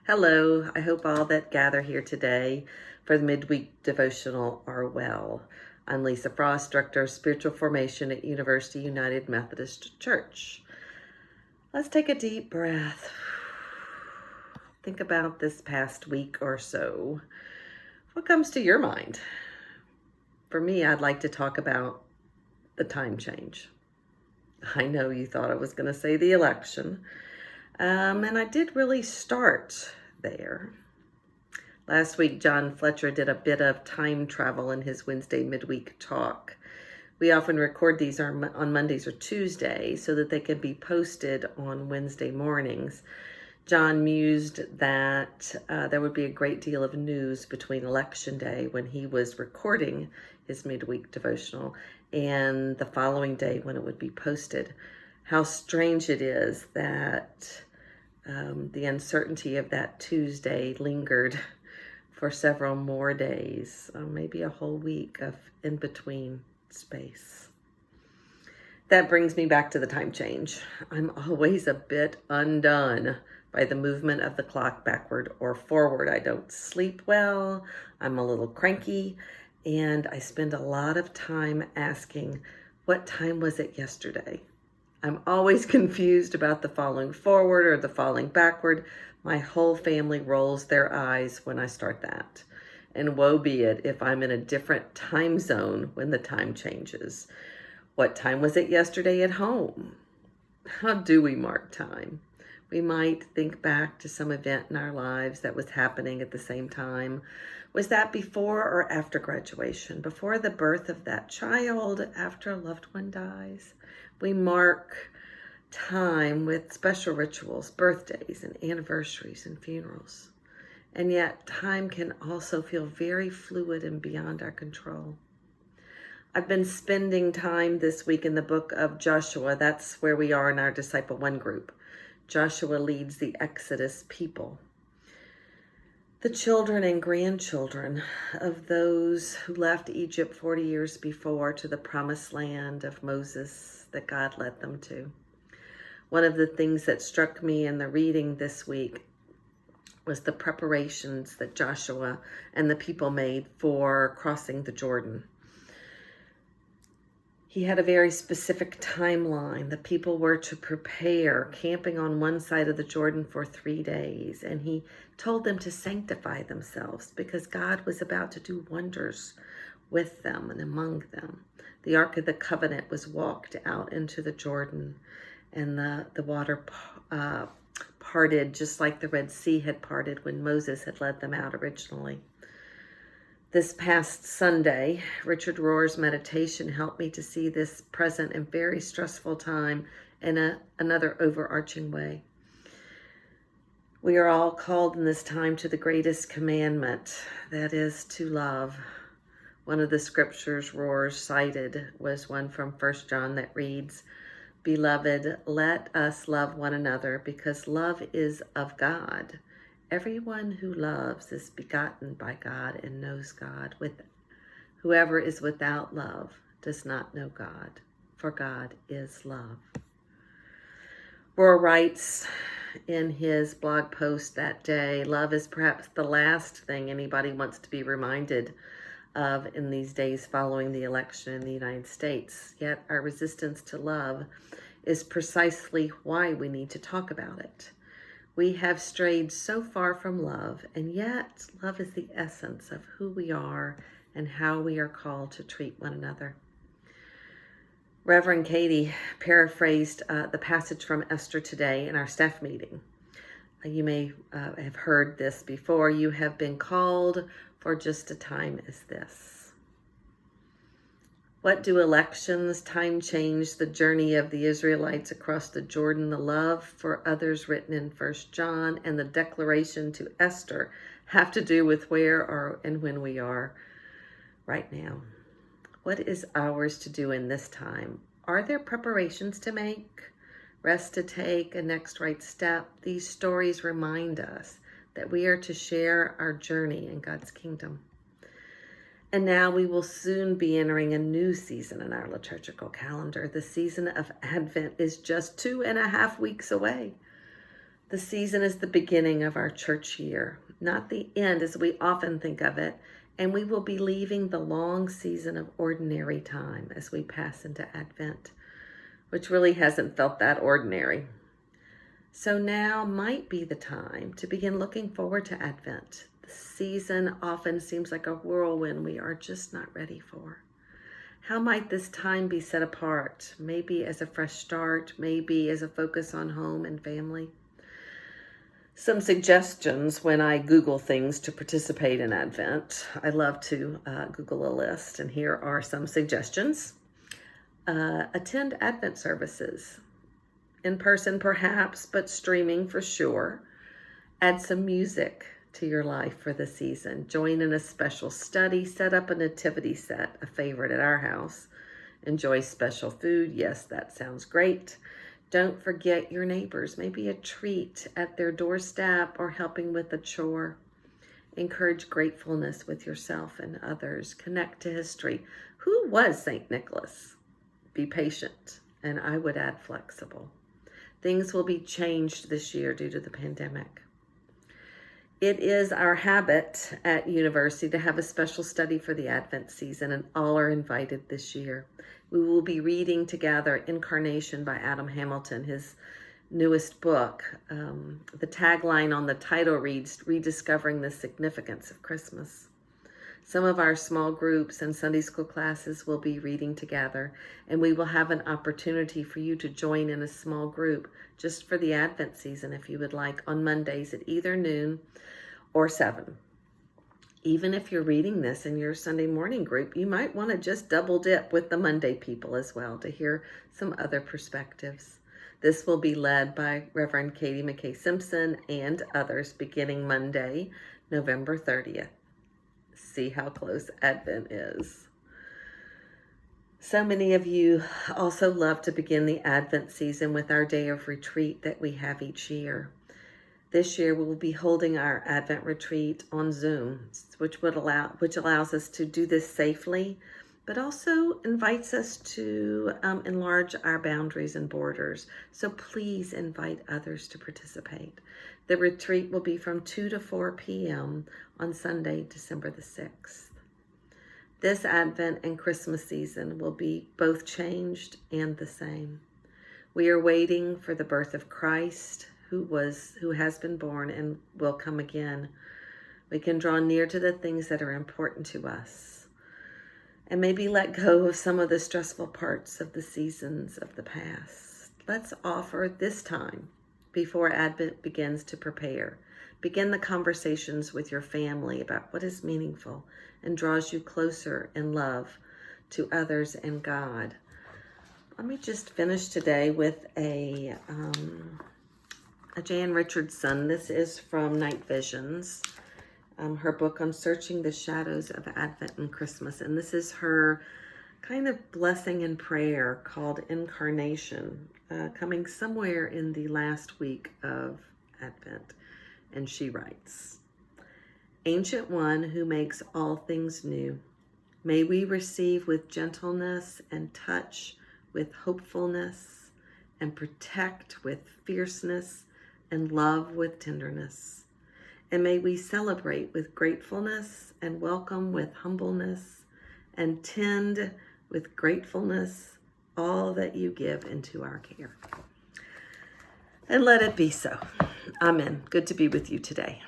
Hello, I hope all that gather here today for the midweek devotional are well. I'm Lisa Frost, Director of Spiritual Formation at University United Methodist Church. Let's take a deep breath. Think about this past week or so. What comes to your mind? For me, I'd like to talk about the time change. I know you thought I was going to say the election. And I did really start there. Last week, John Fletcher did a bit of time travel in his Wednesday midweek talk. We often record these on Mondays or Tuesdays so that they can be posted on Wednesday mornings. John mused that there would be a great deal of news between Election Day, when he was recording his midweek devotional, and the following day when it would be posted. How strange it is that the uncertainty of that Tuesday lingered for several more days, maybe a whole week of in-between space. That brings me back to the time change. I'm always a bit undone by the movement of the clock backward or forward. I don't sleep well, I'm a little cranky, and I spend a lot of time asking, what time was it yesterday? I'm always confused about the falling forward or the falling backward. My whole family rolls their eyes when I start that. And woe be it if I'm in a different time zone when the time changes. What time was it yesterday at home? How do we mark time? We might think back to some event in our lives that was happening at the same time. Was that before or after graduation? Before the birth of that child? After a loved one dies? We mark time with special rituals, birthdays and anniversaries and funerals. And yet time can also feel very fluid and beyond our control. I've been spending time this week in the book of Joshua. That's where we are in our Disciple One group. Joshua leads the Exodus people, the children and grandchildren of those who left Egypt 40 years before to the promised land of Moses that God led them to. One of the things that struck me in the reading this week was the preparations that Joshua and the people made for crossing the Jordan. He had a very specific timeline. The people were to prepare, camping on one side of the Jordan for 3 days. And he told them to sanctify themselves because God was about to do wonders with them and among them. The Ark of the Covenant was walked out into the Jordan, and the water parted just like the Red Sea had parted when Moses had led them out originally. This past Sunday, Richard Rohr's meditation helped me to see this present and very stressful time in another overarching way. We are all called in this time to the greatest commandment, that is to love. One of the scriptures Rohr cited was one from 1 John that reads, "Beloved, let us love one another because love is of God. Everyone who loves is begotten by God and knows God. Whoever is without love does not know God, for God is love." Rohr writes in his blog post that day, love is perhaps the last thing anybody wants to be reminded of in these days following the election in the United States. Yet our resistance to love is precisely why we need to talk about it. We have strayed so far from love, and yet love is the essence of who we are and how we are called to treat one another. Reverend Katie paraphrased the passage from Esther today in our staff meeting. You may have heard this before. You have been called for just a time as this. What do elections, time change, the journey of the Israelites across the Jordan, the love for others written in 1 John, and the declaration to Esther have to do with where and when we are right now? What is ours to do in this time? Are there preparations to make, rest to take, a next right step? These stories remind us that we are to share our journey in God's kingdom. And now we will soon be entering a new season in our liturgical calendar. The season of Advent is just 2.5 weeks away. The season is the beginning of our church year, not the end as we often think of it, and we will be leaving the long season of ordinary time as we pass into Advent, which really hasn't felt that ordinary. So now might be the time to begin looking forward to Advent. The season often seems like a whirlwind we are just not ready for. How might this time be set apart? Maybe as a fresh start, maybe as a focus on home and family. Some suggestions when I Google things to participate in Advent. I love to Google a list, and here are some suggestions. Attend Advent services. In person perhaps, but streaming for sure. Add some music to your life for the season. Join in a special study. Set up a nativity set, a favorite at our house. Enjoy special food. Yes, that sounds great. Don't forget your neighbors. Maybe a treat at their doorstep or helping with a chore. Encourage gratefulness with yourself and others. Connect to history. Who was St. Nicholas? Be patient, and I would add flexible. Things will be changed this year due to the pandemic. It is our habit at university to have a special study for the Advent season, and all are invited this year. We will be reading together Incarnation by Adam Hamilton, his newest book. The tagline on the title reads, Rediscovering the Significance of Christmas. Some of our small groups and Sunday school classes will be reading together, and we will have an opportunity for you to join in a small group just for the Advent season if you would like, on Mondays at either noon or 7. Even if you're reading this in your Sunday morning group, you might want to just double dip with the Monday people as well to hear some other perspectives. This will be led by Reverend Katie McKay Simpson and others beginning Monday, November 30th. See how close Advent is. So many of you also love to begin the Advent season with our day of retreat that we have each year. This year we will be holding our Advent retreat on Zoom, which allows us to do this safely, but also invites us to enlarge our boundaries and borders. So please invite others to participate. The retreat will be from 2 to 4 p.m. on Sunday, December the 6th. This Advent and Christmas season will be both changed and the same. We are waiting for the birth of Christ, who has been born and will come again. We can draw near to the things that are important to us and maybe let go of some of the stressful parts of the seasons of the past. Let's offer this time before Advent begins to prepare. Begin the conversations with your family about what is meaningful and draws you closer in love to others and God. Let me just finish today with a Jan Richardson. This is from Night Visions, her book on searching the shadows of Advent and Christmas. And this is her kind of blessing and prayer called Incarnation, coming somewhere in the last week of Advent. And she writes, Ancient One who makes all things new, may we receive with gentleness and touch with hopefulness and protect with fierceness and love with tenderness. And may we celebrate with gratefulness and welcome with humbleness and tend with gratefulness all that you give into our care. And let it be so. Amen. Good to be with you today.